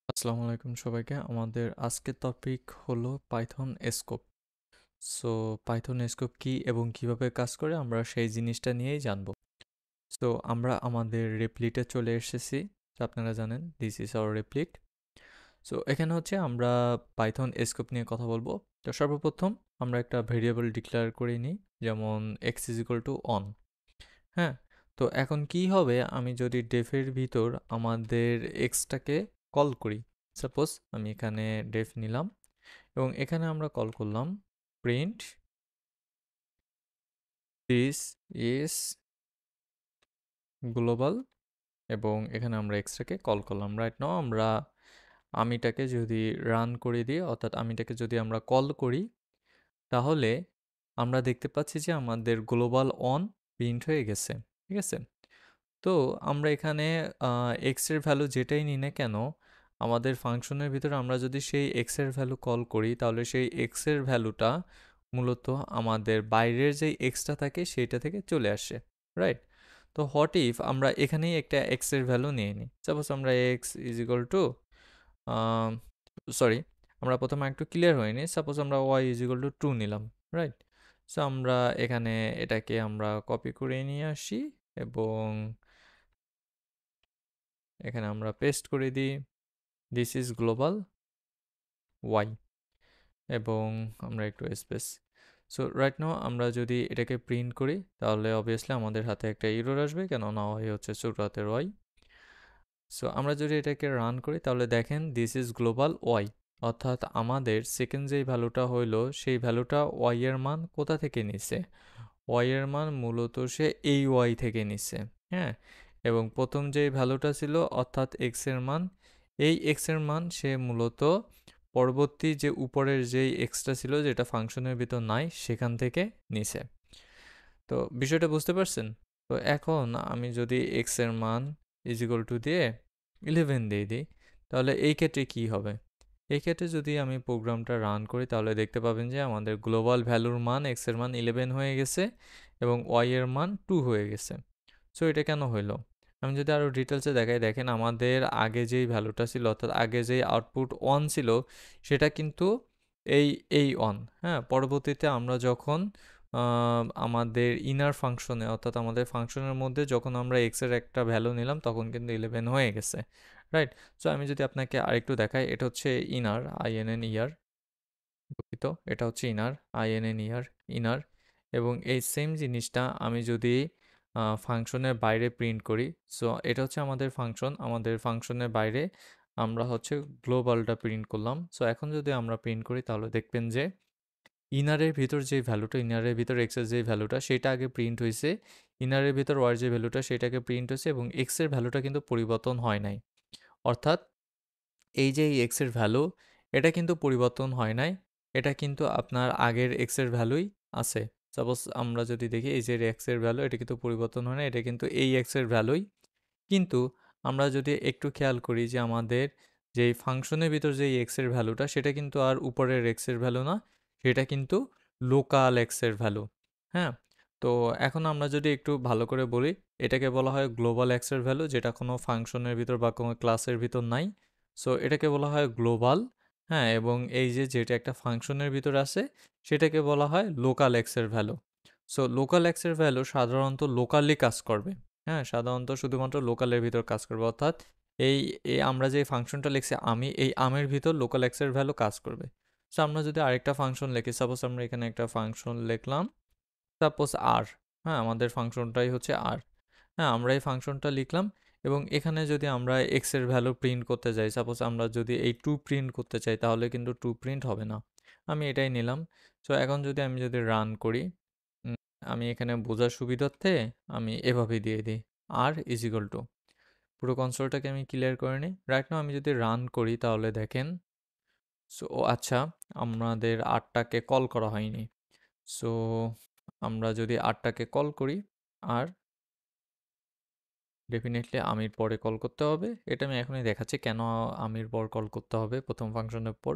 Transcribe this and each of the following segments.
আসসালামু আলাইকুম সবাইকে। আমাদের আজকের টপিক হলো Python scope. So Python scope কি এবং কিভাবে কাজ করে আমরা সেই জিনিসটা নিয়েই জানবো। সো আমরা আমাদের রেপ্লিটে চলে এসেছি। তো আপনারা জানেন দিস ইজ আওয়ার রেপ্লিট। সো এখানে হচ্ছে আমরা পাইথন স্কোপ নিয়ে কথা বলবো। তো সর্বপ্রথম আমরা একটা ভেরিয়েবল ডিক্লেয়ার করে নিই, যেমন x is equal to on. হ্যাঁ, তো এখন কি হবে, আমি যদি ডেফের ভিতর আমাদের এক্সটাকে কল করি। সাপোজ আমি এখানে ডেফ নিলাম এবং এখানে আমরা কল করলাম প্রিন্ট দিস ইজ গ্লোবাল, এবং এখানে আমরা এক্সটাকে কল করলাম। রাইট নাও আমরা আমিটাকে যদি রান করে দিই, অর্থাৎ আমিটাকে যদি আমরা কল করি, তাহলে আমরা দেখতে পাচ্ছি যে আমাদের গ্লোবাল অন প্রিন্ট হয়ে গেছে। ঠিক আছে, তো আমরা এখানে এক্স এর ভ্যালু যেটাই নিই না কেন, আমাদের ফাংশনের ভিতরে আমরা যদি সেই এক্স এর ভ্যালু কল করি, তাহলে সেই এক্স এর ভ্যালুটা মূলত আমাদের বাইরের যে এক্সটা থাকে সেইটা থেকে চলে আসে। রাইট, তো হোয়াট ইফ আমরা এখানেই একটা এক্স এর ভ্যালু নিয়ে নিই। সাপোজ আমরা x is equal to, sorry, আমরা প্রথমে একটু ক্লিয়ার হয়নি। সাপোজ আমরা ওয়াই ইজ ইকুয়াল টু 2 নিলাম। রাইট, সো আমরা এখানে এটাকে আমরা কপি করে নিয়ে আসি এবং এখানে আমরা পেস্ট করে দিই দিস ইজ গ্লোবাল ওয়াই, এবং আমরা একটু স্পেস। সো রাইট নাও আমরা যদি এটাকে প্রিন্ট করি, তাহলে অবভিয়াসলি আমাদের হাতে একটা এরর আসবে, কেননা ওয়াই হচ্ছে ছোট হাতের ওয়াই। সো আমরা যদি এটাকে রান করি, তাহলে দেখেন দিস ইজ গ্লোবাল ওয়াই, অর্থাৎ আমাদের সেকেন্ড যেই ভ্যালুটা হইলো সেই ভ্যালুটা ওয়াই এর মান কোথা থেকে নিছে, ওয়াই এর মান মূলত সে এই ওয়াই থেকে নিছে। হ্যাঁ, এবং প্রথম যেই ভ্যালুটা ছিল অর্থাৎ এক্স এর মান, এই এক্স এর মান সে মূলত পরবর্তী যে উপরের যেই এক্সটা ছিল যেটা ফাংশনের ভিতর নাই সেখান থেকে নিছে। তো বিষয়টা বুঝতে পারছেন? তো এখন আমি যদি এক্স এর মান ইজ ইকুয়াল টু দিয়ে 11 দিয়ে দিই, তাহলে এই ক্ষেত্রে কি হবে? এই ক্ষেত্রে যদি আমি প্রোগ্রামটা রান করি, তাহলে দেখতে পাবেন যে আমাদের গ্লোবাল ভ্যালুর মান এক্স এর মান 11 হয়ে গেছে এবং ওয়াই এর মান 2 হয়ে গেছে। সো এটা কেন হইলো? আমি যদি আরও ডিটেলসে দেখাই, দেখেন আমাদের আগে যেই ভ্যালুটা ছিল, অর্থাৎ আগে যেই আউটপুট অন ছিল, সেটা কিন্তু এই এই অন। হ্যাঁ, পরবর্তীতে আমরা যখন আমাদের ইনার ফাংশনে, অর্থাৎ আমাদের ফাংশনের মধ্যে যখন আমরা এক্স এর একটা ভ্যালু নিলাম, তখন কিন্তু 11 হয়ে গেছে। রাইট, সো আমি যদি আপনাকে আরেকটু দেখাই, এটা হচ্ছে ইনার, আইএনএন ইয়ার, দুঃখিত, এটা হচ্ছে ইনার, আইএনএন ইয়ার, ইনার। এবং এই সেম জিনিসটা আমি যদি ফাংশনের বাইরে প্রিন্ট করি, সো এটা হচ্ছে আমাদের ফাংশন, আমাদের ফাংশনের বাইরে আমরা হচ্ছে গ্লোবালটা প্রিন্ট করলাম। সো এখন যদি আমরা প্রিন্ট করি, তাহলে দেখবেন যে ইনারের ভিতর যে ভ্যালুটা, ইনারের ভিতর এক্সের যে ভ্যালুটা সেটা আগে প্রিন্ট হয়েছে, ইনারের ভিতর ওয়ার যে ভ্যালুটা সেটাকে প্রিন্ট হয়েছে, এবং এক্সের ভ্যালুটা কিন্তু পরিবর্তন হয় নাই। অর্থাৎ এই যে এই এক্সের ভ্যালু, এটা কিন্তু পরিবর্তন হয় নাই, এটা কিন্তু আপনার আগের এক্সের ভ্যালুই আছে। সাপোজ আমরা যদি দেখি এই যে এক্সের ভ্যালু, এটা কিন্তু পরিবর্তন হয় না, এটা কিন্তু এই এক্সের ভ্যালুই। কিন্তু আমরা যদি একটু খেয়াল করি যে আমাদের যেই ফাংশনের ভিতর যেই এক্সের ভ্যালুটা, সেটা কিন্তু আর উপরের এক্সের ভ্যালু না, সেটা কিন্তু লোকাল এক্সের ভ্যালু। হ্যাঁ, তো এখন আমরা যদি একটু ভালো করে বলি, এটাকে বলা হয় গ্লোবাল এক্সের ভ্যালু, যেটা কোনো ফাংশনের ভিতর বা কোনো ক্লাসের ভিতর নাই। সো এটাকে বলা হয় গ্লোবাল। হ্যাঁ, এবং এই যে যেটা একটা ফাংশনের ভিতর আছে, সেটাকে বলা হয় লোকাল এক্সের ভ্যালু। সো লোকাল এক্সের ভ্যালু সাধারণত লোকালি কাজ করবে। হ্যাঁ, সাধারণত শুধুমাত্র লোকালের ভিতর কাজ করবে, অর্থাৎ এই এই আমরা যে ফাংশনটা লিখছি আমি, এই আমের ভিতর লোকাল এক্সের ভ্যালু কাজ করবে। সো আমরা যদি আরেকটা ফাংশন লিখি, সাপোজ আমরা এখানে একটা ফাংশন লিখলাম, সাপোজ আর। হ্যাঁ, আমাদের ফাংশনটাই হচ্ছে আর। হ্যাঁ, আমরা এই ফাংশনটা লিখলাম এবং এখানে যদি আমরা এক্স এর ভ্যালু প্রিন্ট করতে যাই, সাপোজ আমরা যদি এই 2 প্রিন্ট করতে চাই, তাহলে কিন্তু 2 প্রিন্ট হবে না। আমি এটাই নিলাম। সো এখন আমি যদি রান করি, উম, আমি এখানে বোঝার সুবিধার্থে আমি এভাবে দিয়ে দিই আর ইজ ইকুয়াল টু, পুরো কনসোলটাকে আমি ক্লিয়ার করে নিই। রাইট নাও আমি যদি রান করি, তাহলে দেখেন, সো আচ্ছা, আমাদের আরটাকে কল করা হয়নি। সো আমরা যদি আরটাকে কল করি, আর ডেফিনেটলি আমির পরে কল করতে হবে, এটা আমি এখনই দেখাচ্ছি কেন আমির পর কল করতে হবে প্রথম ফাংশনের পর।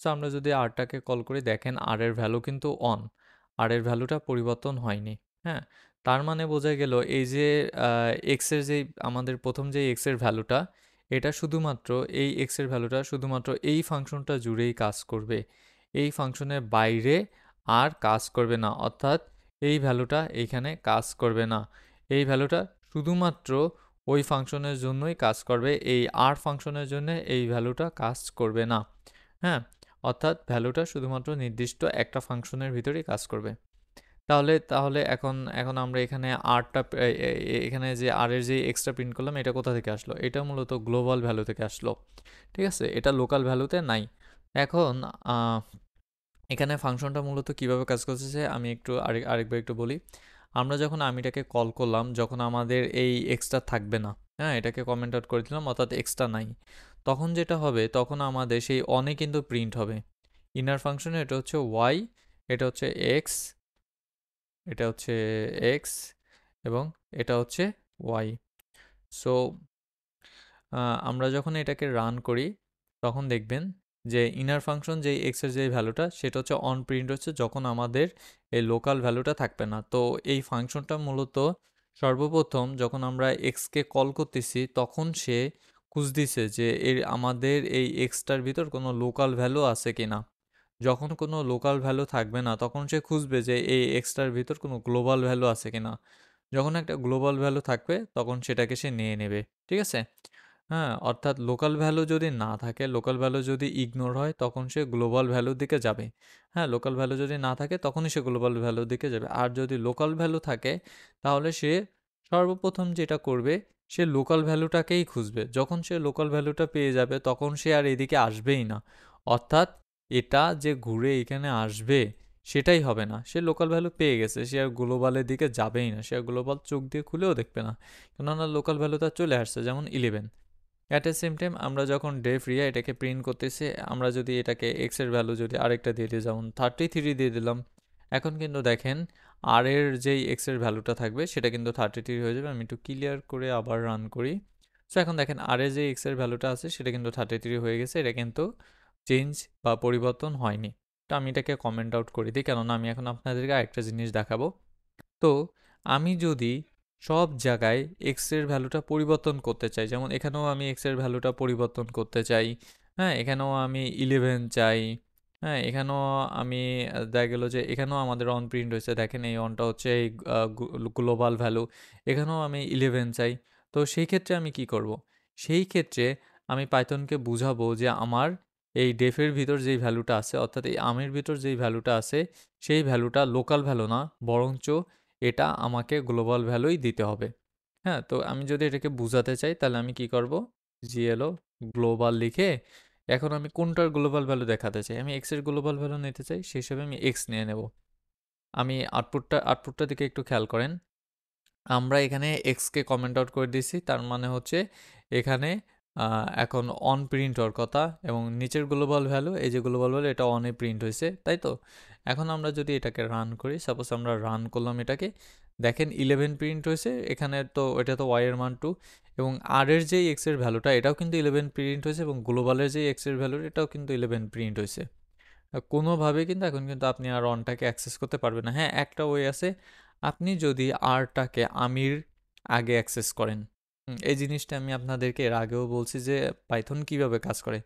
সো আমরা যদি আরটাকে কল করি, দেখেন আর এর ভ্যালু কিন্তু অন, আর এর ভ্যালুটা পরিবর্তন হয়নি। হ্যাঁ, তার মানে বোঝা গেল এই যে এক্সের যে আমাদের প্রথম যে এক্সের ভ্যালুটা, এটা শুধুমাত্র এই x এর ভ্যালুটা শুধুমাত্র এই ফাংশনটা জুড়েই কাজ করবে। এই ফাংশনের বাইরে আর কাজ করবে না, অর্থাৎ এই ভ্যালুটা এইখানে কাজ করবে না। এই ভ্যালুটা শুধুমাত্র ওই ফাংশনের জন্যই কাজ করবে, এই আর ফাংশনের জন্য এই ভ্যালুটা কাজ করবে না। হ্যাঁ, অর্থাৎ ভ্যালুটা শুধুমাত্র নির্দিষ্ট একটা ফাংশনের ভিতরেই কাজ করবে। তাহলে তাহলে এখন এখন আমরা এখানে আরটা এখানে যে আর এর যে এক্সট্রা প্রিন্ট করলাম এটা কোথা থেকে আসলো? এটা মূলত গ্লোবাল ভ্যালু থেকে আসলো। ঠিক আছে, এটা লোকাল ভ্যালুতে নাই। এখন এখানে ফাংশনটা মূলত কিভাবে কাজ করতেছে আমি একটু আরেকবার একটু বলি। আমরা যখন আমিটাকে কল করলাম, যখন আমাদের এই এক্সট্রা থাকবে না, হ্যাঁ, এটাকে কমেন্ট আউট করে দিলাম, অর্থাৎ এক্সট্রা নাই, তখন যেটা হবে, তখন আমাদের সেই অনে কিন্তু প্রিন্ট হবে। ইনার ফাংশনে এটা হচ্ছে ওয়াই, এটা হচ্ছে এক্স, এটা হচ্ছে এক্স এবং এটা হচ্ছে ওয়াই। সো আমরা যখন এটাকে রান করি তখন দেখবেন যে ইনার ফাংশন যেই এক্স এর যে ভ্যালুটা সেটা হচ্ছে অন প্রিন্ট হচ্ছে যখন আমাদের এই লোকাল ভ্যালুটা থাকবে না। তো এই ফাংশনটা মূলত সর্বপ্রথম যখন আমরা এক্সকে কল করতেছি তখন সে খুঁজতেছে যে আমাদের এই এক্সটার ভিতর কোনো লোকাল ভ্যালু আছে কিনা। যখন কোনো লোকাল ভ্যালু থাকবে না তখন সে খুঁজবে যে এই এক্সটার ভিতর কোনো গ্লোবাল ভ্যালু আছে কিনা। যখন একটা গ্লোবাল ভ্যালু থাকবে তখন সেটাকে সে নিয়ে নেবে। ঠিক আছে? হ্যাঁ, অর্থাৎ লোকাল ভ্যালু যদি না থাকে, লোকাল ভ্যালু যদি ইগনোর হয় তখন সে গ্লোবাল ভ্যালুর দিকে যাবে। হ্যাঁ, লোকাল ভ্যালু যদি না থাকে তখনই সে গ্লোবাল ভ্যালুর দিকে যাবে। আর যদি লোকাল ভ্যালু থাকে তাহলে সে সর্বপ্রথম যেটা করবে সে লোকাল ভ্যালুটাকেই খুঁজবে। যখন সে লোকাল ভ্যালুটা পেয়ে যাবে তখন সে আর এদিকে আসবেই না। অর্থাৎ এটা যে ঘুরে এখানে আসবে সেটাই হবে না। সে লোকাল ভ্যালু পেয়ে গেছে, সে আর গ্লোবালের দিকে যাবেই না, সে আর গ্লোবাল চোখ দিয়ে খুলেও দেখবে না, কেননা লোকাল ভ্যালু তার চলে আসছে, যেমন 11। অ্যাট দ্য সেম টাইম আমরা যখন ডেফ রিয়া এটাকে প্রিন্ট করতেছি, আমরা যদি এটাকে এক্স এর ভ্যালু যদি আরেকটা দিয়ে দিই, যেমন 33 দিয়ে দিলাম, এখন কিন্তু দেখেন আর এর যেই এক্স এর ভ্যালুটা থাকবে সেটা কিন্তু 33 হয়ে যাবে। আমি একটু ক্লিয়ার করে আবার রান করি। সো এখন দেখেন আর এর যে এক্স এর ভ্যালুটা আছে সেটা কিন্তু 33 হয়ে গেছে, এটা কিন্তু চেঞ্জ বা পরিবর্তন হয়নি। তো আমি এটাকে কমেন্ট আউট করে দিই, কেননা আমি এখন আপনাদেরকে আরেকটা জিনিস দেখাবো। তো আমি যদি সব জায়গায় x এর ভ্যালুটা পরিবর্তন করতে চাই, যেমন এখানেও আমি x এর ভ্যালুটা পরিবর্তন করতে চাই, হ্যাঁ, এখানেও আমি 11 চাই, হ্যাঁ, এখানেও আমি দেখা গেল যে এখানেও আমাদের অন প্রিন্ট হয়েছে, দেখেন এই অনটা হচ্ছে এই গ্লোবাল ভ্যালু, এখানেও আমি 11 চাই। তো সেই ক্ষেত্রে আমি কি করব? সেই ক্ষেত্রে আমি পাইথনকে বুঝাবো যে আমার এই ডেফের ভিতর যেই ভ্যালুটা আছে, অর্থাৎ এই আমের ভিতর যেই ভ্যালুটা আছে সেই ভ্যালুটা লোকাল ভ্যালু না, বরঞ্চ এটা আমাকে গ্লোবাল ভ্যালুই দিতে হবে। হ্যাঁ, তো আমি যদি এটাকে বুঝাতে চাই তাহলে আমি কি করব? জিএলও গ্লোবাল লিখে এখন আমি কোনটার গ্লোবাল ভ্যালু দেখাতে চাই, আমি এক্স এর গ্লোবাল ভ্যালু নিতে চাই, সেই হিসাবে আমি এক্স নিয়ে নেব। আমি আউটপুটটা দিকে একটু খেয়াল করেন। আমরা এখানে এক্সকে কমেন্ট আউট করে দিয়েছি, তার মানে হচ্ছে এখানে এখন অন প্রিন্ট হওয়ার কথা, এবং নিচের গ্লোবাল ভ্যালু, এই যে গ্লোবাল ভ্যালু, এটা অনে প্রিন্ট হয়েছে, তাই তো? এখন আমরা যদি এটাকে রান করি, সাপোজ আমরা রান করলাম এটাকে, দেখেন 11 প্রিন্ট হয়েছে এখানে, তো এটা তো ওয়াই এর মান 2, এবং আর এর যেই এক্স এর ভ্যালুটা এটাও কিন্তু 11 প্রিন্ট হয়েছে, এবং গ্লোবালের যেই এক্স এর ভ্যালু এটাও কিন্তু 11 প্রিন্ট হয়েছে। কোনোভাবে কিন্তু এখন কিন্তু আপনি আর অনটাকে অ্যাক্সেস করতে পারবেন না। হ্যাঁ, একটা ওয়ে আছে, আপনি যদি আরটাকে আমির আগে অ্যাক্সেস করেন। এই জিনিসটা আমি আপনাদেরকে এর আগেও বলছি যে পাইথন কিভাবে কাজ করে।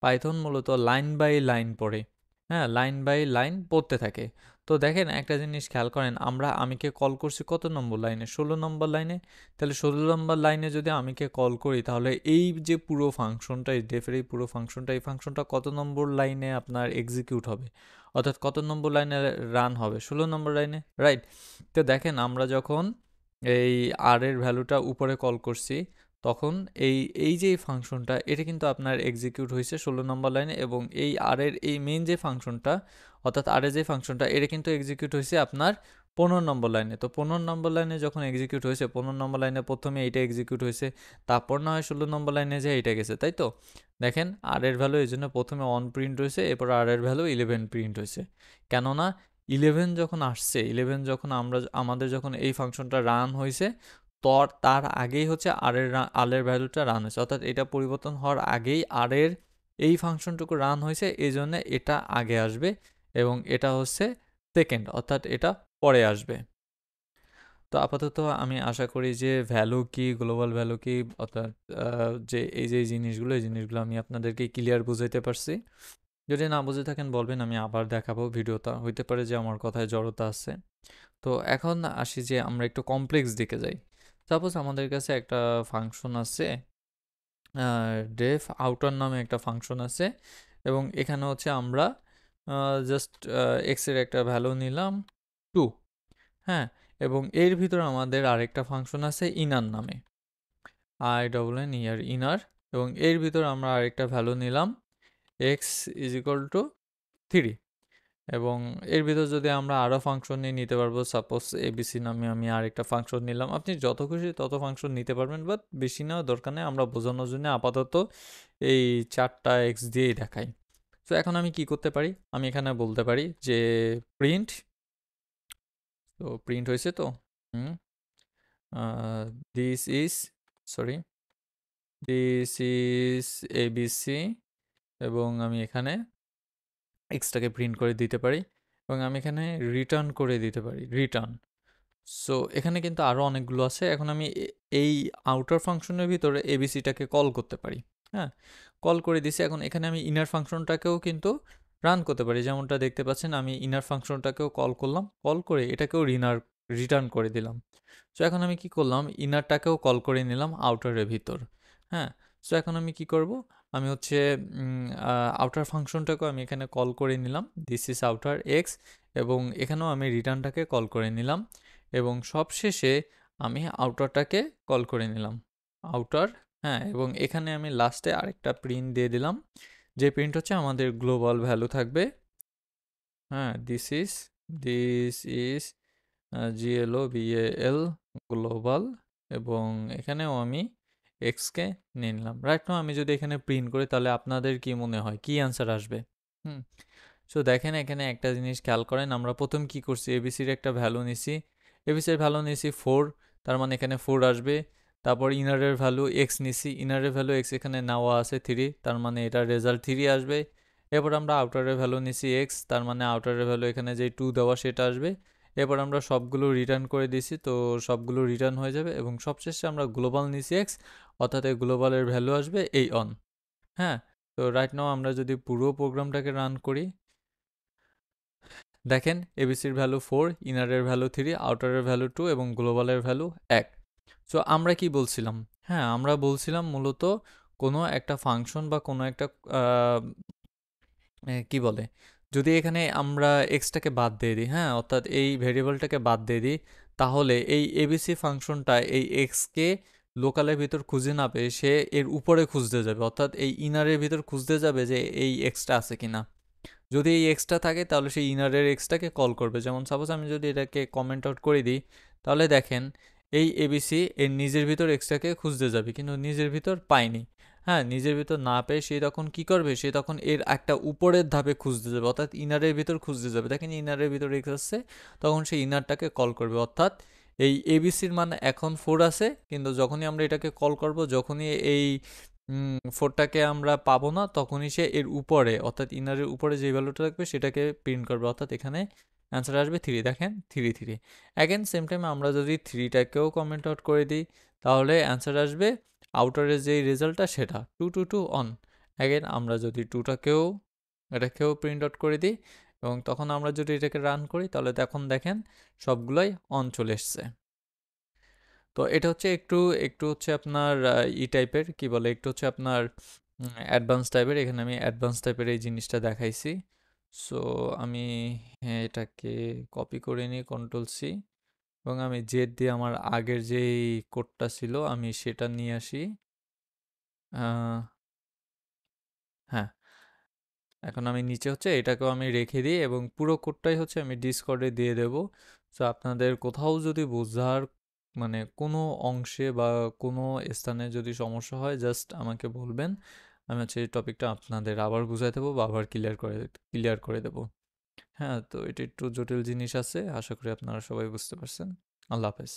পাইথন মূলত লাইন বাই লাইন পড়ে, হ্যাঁ, লাইন বাই লাইন পড়তে থাকে। তো দেখেন একটা জিনিস খেয়াল করেন, আমরা আমিকে কল করছি কত নম্বর লাইনে? 16 নম্বর লাইনে। তাহলে 16 নম্বর লাইনে যদি আমিকে কল করি তাহলে এই যে পুরো ফাংশনটা, এই ডেফের এই পুরো ফাংশনটা, এই ফাংশনটা কত নম্বর লাইনে আপনার এক্সিকিউট হবে, অর্থাৎ কত নম্বর লাইনে রান হবে? 16 নম্বর লাইনে, রাইট? তো দেখেন আমরা যখন এই আর এর ভ্যালুটা উপরে কল করছি তখন এই এই যে ফাংশনটা এটা কিন্তু আপনার এক্সিকিউট হয়েছে 16 নম্বর লাইনে, এবং এই আর এর এই মেইন যে ফাংশনটা, অর্থাৎ আর এর যে ফাংশনটা এটা কিন্তু এক্সিকিউট হয়েছে আপনার 15 নম্বর লাইনে। তো 15 নম্বর লাইনে যখন এক্সিকিউট হয়েছে, 15 নম্বর লাইনে প্রথমে এইটা এক্সিকিউট হয়েছে, তারপর না হয় 16 নম্বর লাইনে যে এইটা গেছে, তাই তো? দেখেন আর এর ভ্যালু এই জন্য প্রথমে অন প্রিন্ট হয়েছে, এরপর আর এর ভ্যালু 11 প্রিন্ট হয়েছে, কেননা 11 যখন আসছে, 11 যখন আমাদের যখন এই ফাংশনটা রান হয়েছে তার আগেই হচ্ছে আর এর ভ্যালুটা রান হয়েছে, অর্থাৎ এটা পরিবর্তন হওয়ার আগেই আর এর এই ফাংশনটুকু রান হয়েছে, এই জন্য এটা আগে আসবে এবং এটা হচ্ছে সেকেন্ড, অর্থাৎ এটা পরে আসবে। তো আপাতত আমি আশা করি যে ভ্যালু কি, গ্লোবাল ভ্যালু কি, অর্থাৎ যে এই জিনিসগুলো, এই জিনিসগুলো আমি আপনাদেরকে ক্লিয়ার বুঝাইতে পারছি। যদি না বুঝে থাকেন বলবেন, আমি আবার দেখাবো ভিডিওটা, হইতে পারে যে আমার কথায় জড়তা আছে। তো এখন আসি যে আমরা একটু কমপ্লেক্স দিকে যাই। সাপোজ আমাদের কাছে একটা ফাংশন আছে, ডেফ আউটার নামে একটা ফাংশন আছে, এবং এখানে হচ্ছে আমরা জাস্ট এক্সের একটা ভ্যালু নিলাম 2, হ্যাঁ, এবং এর ভিতরে আমাদের আরেকটা ফাংশন আছে ইনার নামে, INN ইনার, এবং এর ভিতরে আমরা আরেকটা ভ্যালু নিলাম এক্স ইজ ইকুয়াল টু 3, এবং এর ভিতর যদি আমরা আরও ফাংশন নিতে পারবো, সাপোজ এবিসি নামে আমি আরেকটা ফাংশন নিলাম, আপনি যত খুশি তত ফাংশন নিতে পারবেন, বাট বেশি নেওয়ার দরকার নেই, আমরা বোঝানোর জন্য আপাতত এই 4টা এক্স দিয়েই দেখাই। তো এখন আমি কি করতে পারি, আমি এখানে বলতে পারি যে প্রিন্ট, তো প্রিন্ট হয়েছে তো, hmm, this is, sorry, this is ABC, এবং আমি এখানে এক্সটাকে প্রিন্ট করে দিতে পারি, এবং আমি এখানে রিটার্ন করে দিতে পারি, রিটার্ন। সো এখানে কিন্তু আরও অনেকগুলো আছে, এখন আমি এই আউটার ফাংশনের ভিতরে এবিসিটাকে কল করতে পারি, হ্যাঁ, কল করে দিছি। এখন এখানে আমি ইনার ফাংশনটাকেও কিন্তু রান করতে পারি, যেমনটা দেখতে পাচ্ছেন আমি ইনার ফাংশনটাকেও কল করলাম, কল করে এটাকেও রিটার্ন করে দিলাম। সো এখন আমি কি করলাম, ইনারটাকেও কল করে নিলাম আউটারের ভিতর, হ্যাঁ। সো এখন আমি কি করব, আমি হচ্ছে আউটার ফাংশনটাকেও আমি এখানে কল করে নিলাম, দিস ইজ আউটার এক্স, এবং এখানেও আমি রিটার্নটাকে কল করে নিলাম, এবং সবশেষে আমি আউটারটাকে কল করে নিলাম, আউটার, হ্যাঁ, এবং এখানে আমি লাস্টে আরেকটা প্রিন্ট দিয়ে দিলাম, যে প্রিন্ট হচ্ছে আমাদের গ্লোবাল ভ্যালু থাকবে, হ্যাঁ, দিস ইজ GLOBAL গ্লোবাল, এবং এখানেও আমি এক্সকে নিয়ে নিলাম। রাইট নাও আমি যদি এখানে প্রিন্ট করি তাহলে আপনাদের কি মনে হয় কি অ্যান্সার আসবে? হুম, সো দেখেন এখানে একটা জিনিস খেয়াল করেন, আমরা প্রথম কি করছি, এবিসির একটা ভ্যালু নিছি, এবিসির ভ্যালু নিছি 4, তার মানে এখানে 4 আসবে। তারপর ইনারের ভ্যালু এক্স নিছি, ইনারের ভ্যালু এক্স এখানে নেওয়া আছে 3, তার মানে এটা রেজাল্ট 3 আসবে। এরপর আমরা আউটারের ভ্যালু নিছি এক্স, তার মানে আউটারের ভ্যালু এখানে যে 2 দেওয়া সেটা আসবে। এরপর আমরা সবগুলো রিটার্ন করে দিছি, তো সবগুলো রিটার্ন হয়ে যাবে, এবং সবশেষে আমরা গ্লোবাল নিছি এক্স, অর্থাৎ এই গ্লোবালের ভ্যালু আসবে এই অন, হ্যাঁ। তো রাইট নাও আমরা যদি পুরো প্রোগ্রামটাকে রান করি, দেখেন এবিসির ভ্যালু 4, ইনারের ভ্যালু 3, আউটারের ভ্যালু 2, এবং গ্লোবালের ভ্যালু 1। সো আমরা কি বলছিলাম, হ্যাঁ, আমরা বলছিলাম মূলত কোনো একটা ফাংশন বা কোনো একটা কি বলে, যদি এখানে আমরা এক্সটাকে বাদ দিয়ে দিই, হ্যাঁ, অর্থাৎ এই ভেরিয়েবলটাকে বাদ দিয়ে দিই, তাহলে এই এবিসি ফাংশনটা এই এক্সকে লোকালের ভিতর খুঁজে না পেয়ে সে এর উপরে খুঁজতে যাবে, অর্থাৎ এই ইনারের ভিতর খুঁজতে যাবে যে এই এক্সটা আছে কিনা। যদি এই এক্সটা থাকে তাহলে সেই ইনারের এক্সটাকে কল করবে, যেমন সাপোজ আমি যদি এটাকে কমেন্ট আউট করে দিই, তাহলে দেখেন এই এবিসি এর নিজের ভিতর এক্সটাকে খুঁজতে যাবে, কিন্তু নিজের ভিতর পায়নি, হ্যাঁ, নিজের ভিতর না পেয়ে সে তখন কি করবে, সে তখন এর একটা উপরের ধাপে খুঁজতে যাবে, অর্থাৎ ইনারের ভিতর খুঁজতে যাবে, দেখেন ইনারের ভিতর এক্স আসছে, তখন সে ইনারটাকে কল করবে, অর্থাৎ এই এবিসির মান এখন 4 আছে, কিন্তু যখনই আমরা এটাকে কল করব, যখনই এই 4টাকে আমরা পাবো না, তখনই সে এর উপরে, অর্থাৎ ইনারের উপরে যে ভ্যালুটা থাকবে সেটাকে প্রিন্ট করবে, অর্থাৎ এখানে অ্যান্সার আসবে 3, দেখেন 3 অ্যাগেন সেম টাইম আমরা যদি 3টাকেও কমেন্ট আউট করে দিই, তাহলে অ্যান্সার আসবে আউটারের যেই রেজাল্টটা সেটা 2 অন। অ্যাগেন আমরা যদি এটাকেও প্রিন্ট আউট করে দিই, এবং তখন আমরা যদি এটাকে রান করি, তাহলে তখন দেখেন সবগুলোই অন চলে এসছে। তো এটা হচ্ছে একটু একটু হচ্ছে আপনার টাইপের, কি বলে, একটু হচ্ছে আপনার অ্যাডভান্স টাইপের, এখানে আমি অ্যাডভান্স টাইপের এই জিনিসটা দেখাইছি। সো আমি, হ্যাঁ, এটাকে কপি করে নিই, কন্ট্রোল C, এবং আমি জেড দিয়ে আমার আগের যেই কোডটা ছিল আমি সেটা নিয়ে আসি, হ্যাঁ, এখন আমি নিচে হচ্ছে এটাকেও আমি রেখে দিই, এবং পুরো কোডটাই হচ্ছে আমি ডিসকর্ডে দিয়ে দেব। সো আপনাদের কোথাও যদি বোঝার, মানে কোনো অংশে বা কোনো স্থানে যদি সমস্যা হয়, জাস্ট আমাকে বলবেন, আমি হচ্ছে এই টপিকটা আপনাদের আবার বুঝাই দেবো বা আবার ক্লিয়ার করে দেবো। হ্যাঁ, তো এটা একটু জটিল জিনিস আছে, আশা করি আপনারা সবাই বুঝতে পারছেন। আল্লাহ হাফেজ।